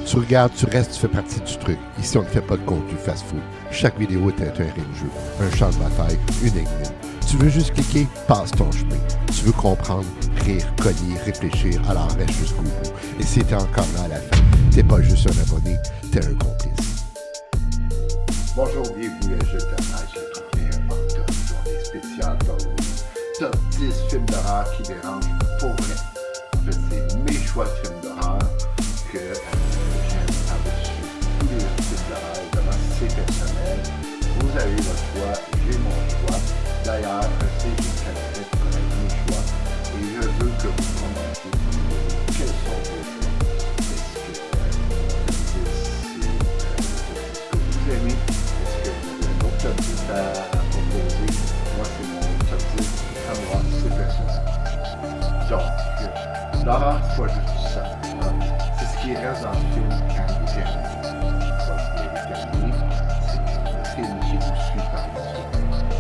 Tu regardes, tu restes, tu fais partie du truc. Ici, on ne fait pas de contenu fast-food. Chaque vidéo est un terrain de jeu, un champ de bataille, une énigme. Tu veux juste cliquer, passe ton chemin. Tu veux comprendre, rire, cogner, réfléchir, alors reste jusqu'au bout. Et si t'es encore là à la fin, t'es pas juste un abonné, t'es un complice. Bonjour, bienvenue à Jeux d'Arrage, le 31 octobre, journée spéciale d'Halloween. Top 10 films d'horreur qui dérangent pour vrai. En fait, c'est mes choix de films d'horreur que j'aime par-dessus tous les autres films d'horreur. Évidemment, c'est personnel. Vous avez votre choix, j'ai mon choix. D'ailleurs, c'est une qualité de connaître mes choix. Et je veux que vous commentiez quels sont vos choix. Est-ce que vous aimez? Est-ce que vous avez un autre top 10 à proposer? Moi, c'est mon top 10 à moi, c'est personnel. Donc, l'horreur, c'est pas juste ça. C'est ce qui reste dans le film quand il est terminé. Donc, il est terminé, c'est le film qui vous suit par la suite.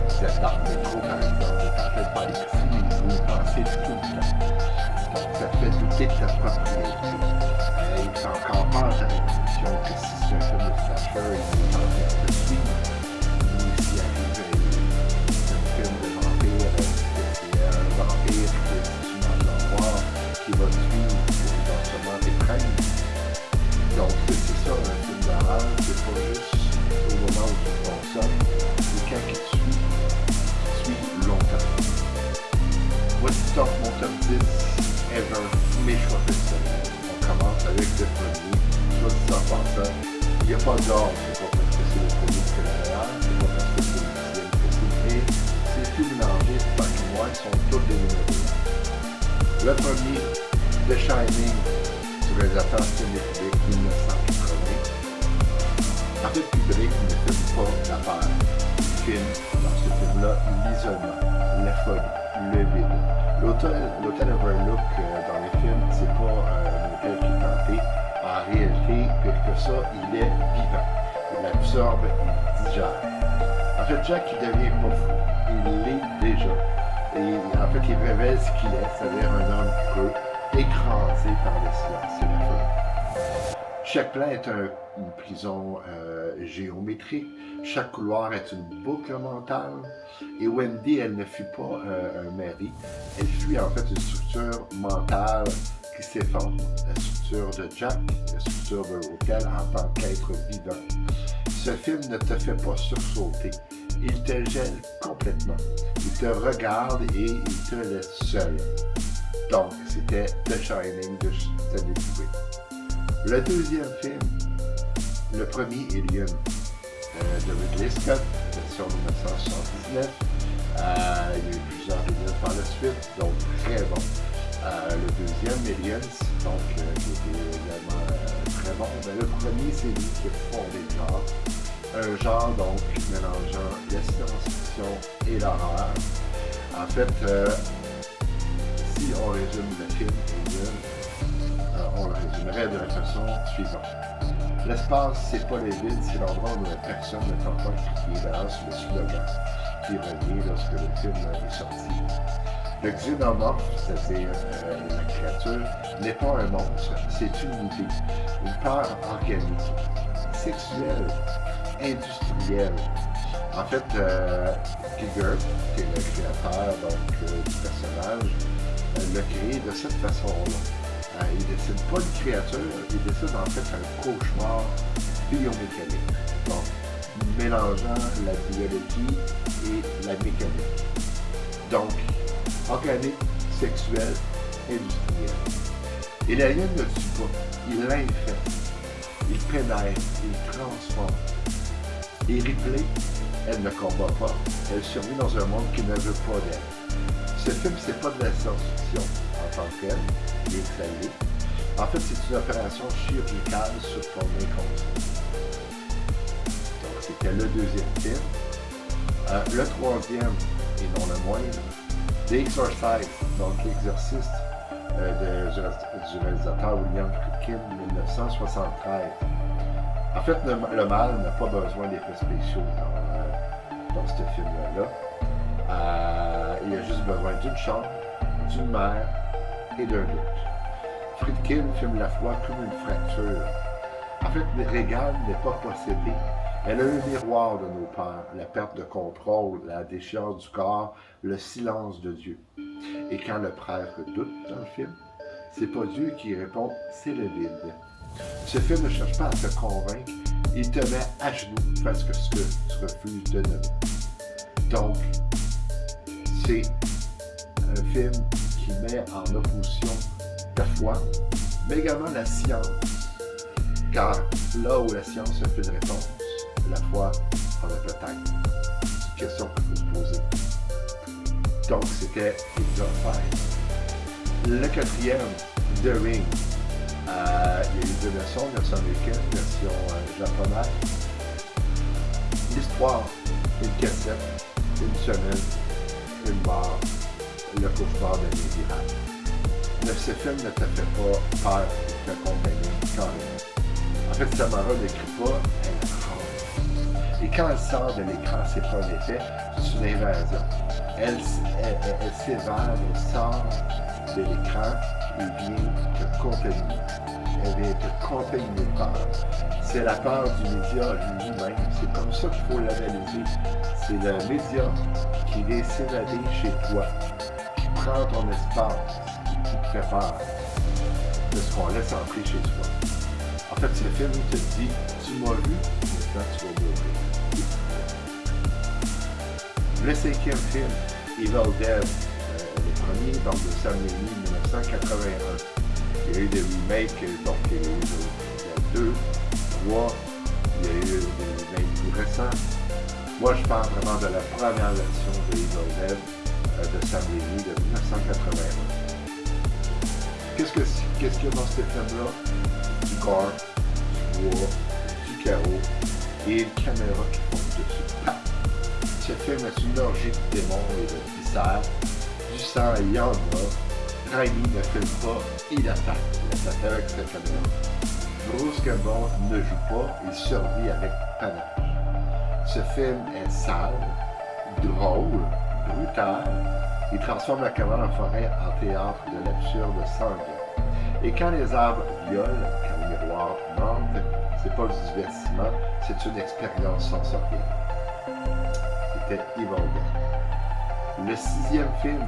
Vous êtes dans le métro, par exemple, vous êtes en fait par l'épicerie, mais vous pensez tout le temps. Donc, ça fait douter de ta propriété. Il fait encore peur à l'impression que si c'est un film de slasher, il est en train de suivre. Ou s'il arrive un film de vampire, c'est un vampire qui est dans l'endroit qui va te suivre dans sûrement tes traînes. Donc, c'est ça, un film d'horreur, c'est pas juste au moment où tu le consommes, c'est quand il te suit longtemps. Voici donc mon top 10 ever, mes choix personnels. On commence avec le premier, soit dit en passant, il n'y a pas d'ordre, c'est pas parce que c'est le premier que c'est le meilleur, c'est pas parce que c'est le deuxième que c'est le pire, c'est tout mélangé, parce que moi, ils sont tous des numéros. Le premier, The Shining, du réalisateur Stanley Kubrick, 1980. En fait, Kubrick ne filme pas l'affaire. Il filme, dans ce film-là, l'isolement, la folie, le vide. L'hôtel Overlook dans les films, c'est pas un hôtel qui est hanté. En réalité, pire que ça, il est vivant. Il absorbe, il digère. En fait, Jack, il devient pas fou. Il l'est déjà. Et en fait, il révèle ce qu'il est, c'est-à-dire un homme creux, écrasé par le silence et la folie. Chaque plan est une prison géométrique. Chaque couloir est une boucle mentale. Et Wendy, elle ne fuit pas un mari. Elle fuit en fait une structure mentale qui s'effondre. La structure de Jack, la structure de l'hôtel en tant qu'être vivant. Ce film ne te fait pas sursauter. Il te gèle complètement. Il te regarde et il te laisse seul. Donc, c'était The Shining de Stanley Kubrick. Le deuxième film, le premier Alien de Ridley Scott, version 1979. Il y a eu plusieurs Aliens par la suite, donc très bon. Le deuxième, Aliens, donc qui était également très bon. Mais le premier, c'est lui qui a fondé le genre. Un genre donc mélangeant la science-fiction et l'horreur. En fait, si on résume le film Alien, on le résumerait de la façon suivante. L'espace, c'est pas les villes, c'est l'endroit où personne ne t'entend crier. D'ailleurs, c'est le slogan qui revient lorsque le film est sorti. Le xénomorphe, c'est-à-dire la créature, n'est pas un monstre, c'est une idée, une peur organique, sexuelle, industrielle. En fait, Giger, qui est le créateur du personnage, l'a créé de cette façon-là. Il décide pas une créature, il décide en fait un cauchemar biomécanique. Donc, mélangeant la biologie et la mécanique. Donc, organique, sexuel, industriel. Et l'alien ne tue pas, il l'infecte, il pénètre, il transforme. Et Ripley, elle ne combat pas, elle survit dans un monde qui ne veut pas d'elle. Ce film, c'est pas de la science-fiction en tant que telle, il est salé. En fait, c'est une opération chirurgicale sur ton inconscient. Donc, c'était le deuxième film. Le troisième, et non le moindre, The Exorcist, donc l'exorciste du réalisateur William Friedkin, 1973. En fait, le mal n'a pas besoin d'effets spéciaux dans ce film-là. Il a juste besoin d'une chambre, d'une mère et d'un doute. Friedkin filme la foi comme une fracture. fait, Regan n'est pas possédée. Elle a un miroir de nos peurs, la perte de contrôle, la déchéance du corps, le silence de Dieu. Et quand le prêtre doute dans le film, c'est pas Dieu qui répond, c'est le vide. Ce film ne cherche pas à te convaincre, il te met à genoux parce que ce que tu refuses de nommer. Donc, c'est un film qui met en opposition ta foi, mais également la science. Car là où la science a fait une réponse, la foi en a peut-être. C'est une question qu'il faut se poser. Donc, c'était l'épisode 5. Le quatrième, The Ring. Il y a eu deux versions, version américaine, version japonaise. L'histoire, une cassette, une semaine, une mort, le cauchemar de Lady. Ce film ne te fait pas peur de t'accompagner carrément. En fait, Samara n'écrit pas, elle rentre. Et quand elle sort de l'écran, c'est pas un effet, c'est une invasion. Elle s'évade, elle sort de l'écran et vient te contaminer. Elle vient te contaminer par. C'est la peur du média lui-même. C'est comme ça qu'il faut l'analyser. C'est le média qui vient s'évader chez toi, qui prend ton espace, qui te fait peur de ce qu'on laisse entrer chez toi. En fait, ce film te dit, tu m'as vu, maintenant tu vas mourir. Le cinquième film, Evil Dead, le premier, donc de Sam Raimi, 1981. Il y a eu des remakes, donc il y a eu 2, 3, il y a eu des remakes plus récents. Moi, je parle vraiment de la première version de Evil Dead de Sam Raimi de 1981. Qu'est-ce qu'il y a dans ce film-là? Du gore, du bois, du chaos et une caméra qui tombe dessus. Ah! Ce film est une orgie de démons et de viscères. Du sang, il y en a. Raimi ne filme pas, il attaque. Il attaque avec sa caméra. Bruce Campbell ne joue pas, il survit avec panache. Ce film est sale, drôle, brutal. Il transforme la caméra en forêt en théâtre de l'absurde sanglant. Et quand les arbres violent, quand les miroirs mentent, c'est pas du divertissement, c'est une expérience sensorielle. C'était Evil Dead. Le sixième film,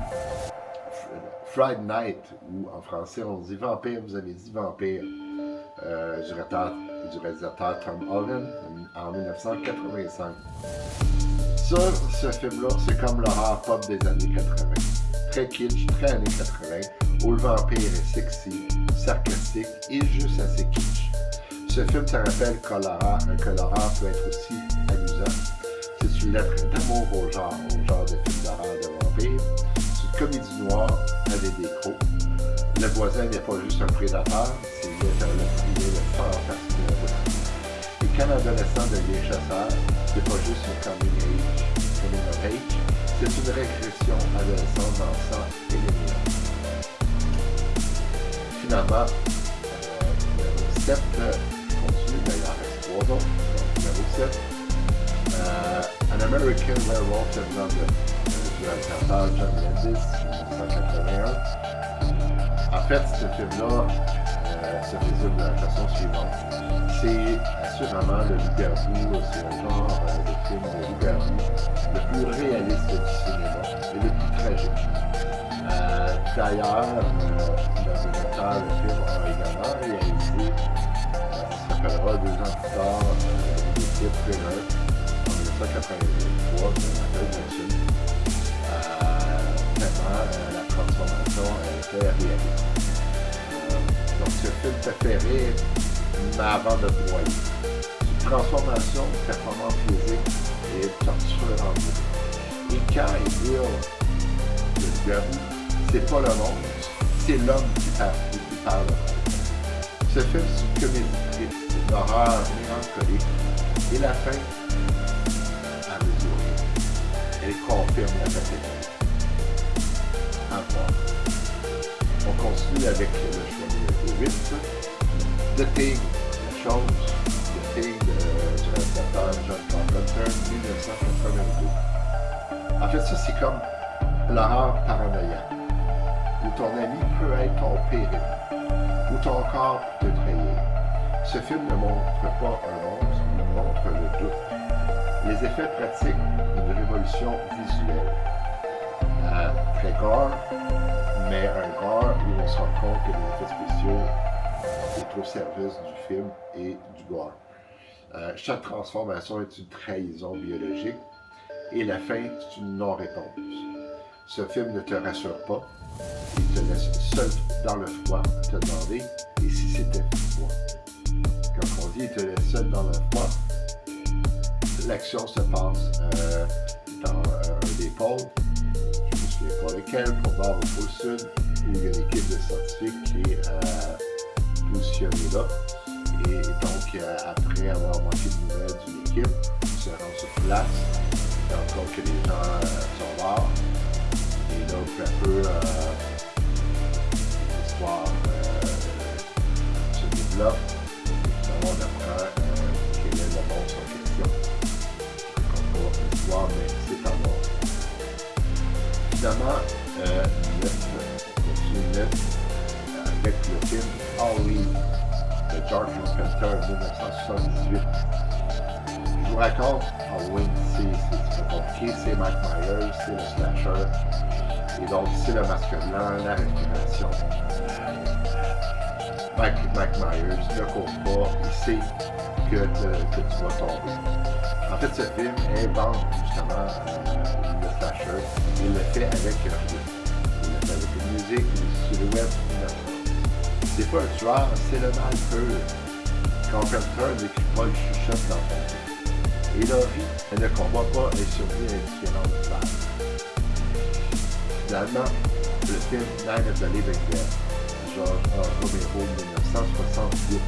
Friday Night, ou en français on dit Vampire, vous avez dit Vampire, du réalisateur Tom Holland en 1985. Sur ce film-là, c'est comme l'horreur pop des années 80. Très kitsch, très années 80, où le vampire est sexy, sarcastique et juste assez kitsch. Ce film te rappelle que l'horreur peut être aussi amusant. C'est une lettre d'amour au genre de film d'horreur de vampire. C'est une comédie noire avec des crocs. Le voisin n'est pas juste un prédateur, c'est le fantasme de la voiture. Et quand l'adolescent devient chasseur, c'est pas juste un coming of age, c'est une régression adolescente dans le sang et les murs. Finalement, numéro 7, continue, il en reste 3 autres, donc numéro 7. An American Werewolf in London, du réalisateur John Landis, 1981. En fait, ce film-là se résume de la façon suivante. C'est assurément le loup-garou, c'est un genre de film de loup-garou le plus réaliste du cinéma et le plus tragique. D'ailleurs, le réalisateur du film a également réalisé, ça s'appellera 2 ans plus tard, l'équipe Thriller, en 1983, de Michael Jackson. Vraiment, la transformation était réaliste. Donc, ce film te fait rire, mais avant de te noyer. Une transformation, une performance physique et torture en vie. Et quand il hurle le garou, c'est pas le monde, c'est l'homme qui parle. Ce film, c'est une comédie triste, une horreur mélancolique. Et la fin, à mesure, elle confirme la pathétique. À voir. On continue avec le choix numéro 8. The Thing, la chose, The Thing du réalisateur John Carpenter, 1982. En fait, ça, c'est comme l'horreur paranoïaque, où ton ami peut être ton péril, où ton corps peut te trahir. Ce film ne montre pas un monstre, il montre le doute. Les effets pratiques d'une révolution visuelle. Très gore, mais un gore où on se rend compte que les effets spéciaux est au service du film et du gore. Chaque transformation est une trahison biologique et la fin, c'est une non-réponse. Ce film ne te rassure pas, il te laisse seul dans le froid à te demander « et si c'était froid ?» Quand on dit « il te laisse seul dans le froid », l'action se passe dans un des pôles, je ne me souviens pas lequel, pour nord au pôle sud, où il y a une équipe de scientifiques qui est positionnée là. Et donc, après avoir manqué de nouvelles d'une équipe, ils se rendent sur place, ils se rendent compte que les gens sont morts. Et là, peu à peu, l'histoire se développe. Finalement, on apprend quel est le monstre en question. Je ne comprends pas l'histoire, mais c'est à voir. Finalement, on continue 9 avec le film Halloween de George Carpenter 1978. Je vous raconte, Halloween, c'est compliqué, c'est Mike Myers, c'est le slasher, et donc c'est le masque blanc, la respiration. Mike Myers ne court pas, il sait que tu vas tomber. En fait, ce film invente justement le slasher, il le fait avec rien. Il le fait avec une musique, une silhouette, c'est pas un tueur, c'est le mal pur. Carpenter n'écrit pas le chuchote dans ton tête. Et Laurie, elle ne combat pas, elle survit à une différente phase. Finalement, le film Night of the Living Dead, George Romero 1968.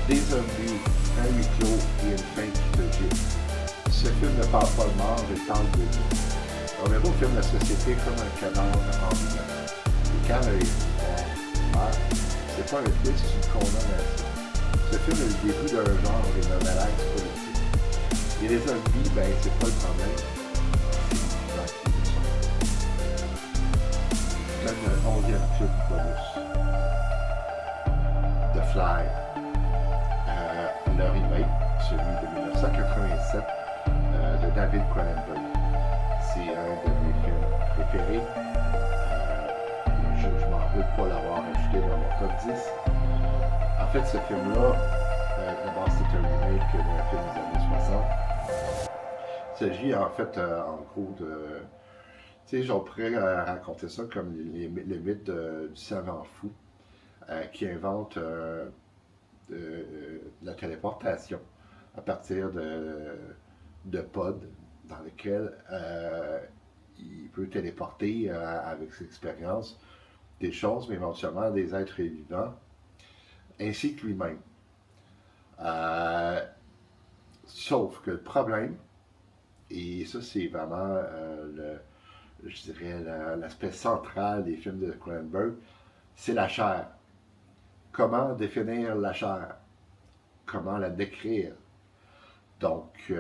Des zombies, un huis clos et une fin qui te gifle. Ce film ne parle pas de mort, il parle de vie. Romero filme la société comme un cadavre en vivant. Et quand les meurt, c'est pas un twist, c'est une condamnation. Ce film est le début d'un genre et d'un malaise politique. Et les zombies, ben c'est pas le problème, c'est les gens qui le sont. Comme le 11e film bonus. The Fly. Le remake, celui de 1987, de David Cronenberg. C'est un de mes films préférés. Je m'en veux pas l'avoir ajouté dans mon top 10. En fait, ce film-là, d'abord, c'est un remake d'un film des années 60. Il s'agit en fait, en gros, de... Tu sais, on pourrait raconter ça comme le mythe du savant fou qui invente la téléportation à partir de pods dans lesquels il peut téléporter avec ses expériences des choses, mais éventuellement des êtres vivants, ainsi que lui-même. Sauf que le problème, et ça c'est vraiment je dirais l'aspect central des films de Cronenberg, c'est la chair. Comment définir la chair? Comment la décrire? Donc,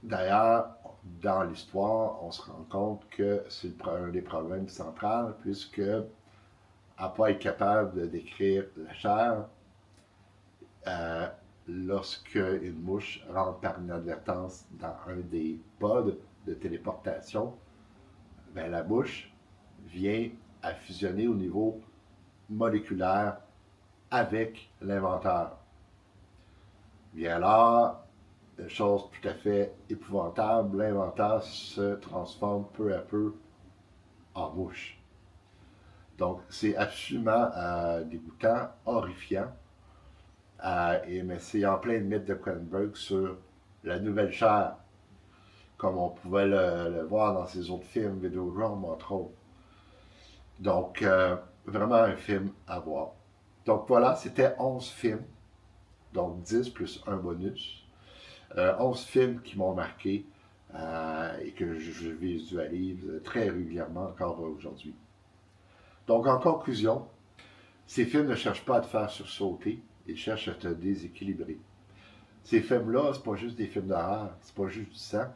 d'ailleurs, dans l'histoire, on se rend compte que c'est un des problèmes centraux, puisque à pas être capable de décrire la chair, lorsque une mouche rentre par inadvertance dans un des pods de téléportation, ben, la mouche vient à fusionner au niveau moléculaire avec l'inventeur. Bien là, chose tout à fait épouvantable, l'inventeur se transforme peu à peu en mouche. Donc, c'est absolument dégoûtant, horrifiant. Mais c'est en plein mythe de Cronenberg sur la nouvelle chair, comme on pouvait le voir dans ses autres films, Videodrome, entre autres. Donc, vraiment un film à voir. Donc voilà, c'était 11 films, donc 10 plus un bonus. 11 films qui m'ont marqué et que je visualise très régulièrement encore aujourd'hui. Donc en conclusion, ces films ne cherchent pas à te faire sursauter, ils cherchent à te déséquilibrer. Ces films-là, c'est pas juste des films d'horreur, c'est pas juste du sang,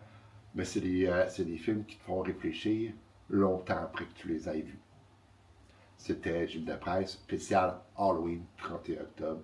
mais c'est des films qui te font réfléchir longtemps après que tu les aies vus. C'était Gilles Depresse, spécial Halloween, 31 octobre